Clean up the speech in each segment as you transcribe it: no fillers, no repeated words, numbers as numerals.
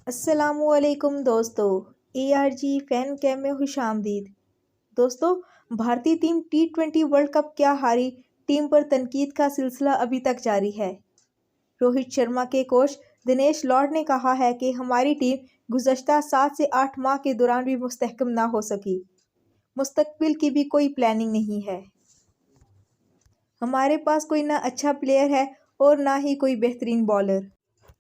अस्सलामुअलैकुम दोस्तों, ARG fan cam में खुशामदीद। दोस्तों, भारतीय टीम T20 वर्ल्ड कप क्या हारी, टीम पर तनकीद का सिलसिला अभी तक जारी है। रोहित शर्मा के कोच दिनेश लॉर्ड ने कहा है कि हमारी टीम गुज़श्ता 7 से 8 माह के दौरान भी मुस्तहकम ना हो सकी। मुस्तकबिल की भी कोई प्लानिंग नहीं है। हमारे पास कोई ना अच्छा प्लेयर है और ना ही कोई बेहतरीन बॉलर।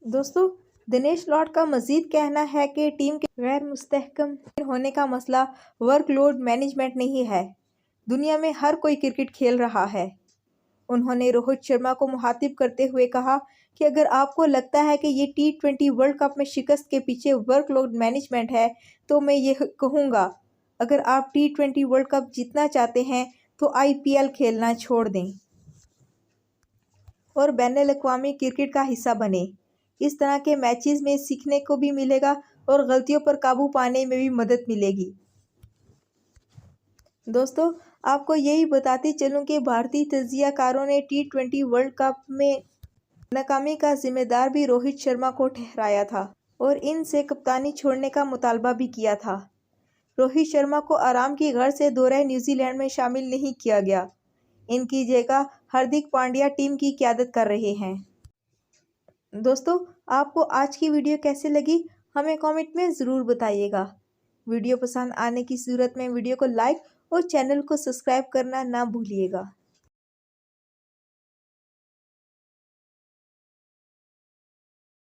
दोस्तों, दिनेश लॉर्ड का मजीद कहना है कि टीम के गैर मुस्तहकम होने का मसला वर्कलोड मैनेजमेंट नहीं है। दुनिया में हर कोई क्रिकेट खेल रहा है। उन्होंने रोहित शर्मा को मुखातिब करते हुए कहा कि अगर आपको लगता है कि ये T20 वर्ल्ड कप में शिकस्त के पीछे वर्कलोड मैनेजमेंट है, तो मैं ये कहूँगा, अगर आप T20 वर्ल्ड कप जीतना चाहते हैं तो IPL खेलना छोड़ दें और बैनुल-अक़वामी क्रिकेट का हिस्सा बने। इस तरह के मैचेस में सीखने को भी मिलेगा और गलतियों पर काबू पाने में भी मदद मिलेगी। दोस्तों, आपको यही बताते चलूं कि भारतीय तज्ज़ियाकारों ने T20 वर्ल्ड कप में नाकामी का जिम्मेदार भी रोहित शर्मा को ठहराया था और इनसे कप्तानी छोड़ने का मुतालबा भी किया था। रोहित शर्मा को आराम की गर्ज से दौरे न्यूजीलैंड में शामिल नहीं किया गया। इनकी जगह हार्दिक पांड्या टीम की क़यादत कर रहे हैं। दोस्तों, आपको आज की वीडियो कैसे लगी, हमें कमेंट में ज़रूर बताइएगा। वीडियो पसंद आने की सूरत में वीडियो को लाइक और चैनल को सब्सक्राइब करना ना भूलिएगा।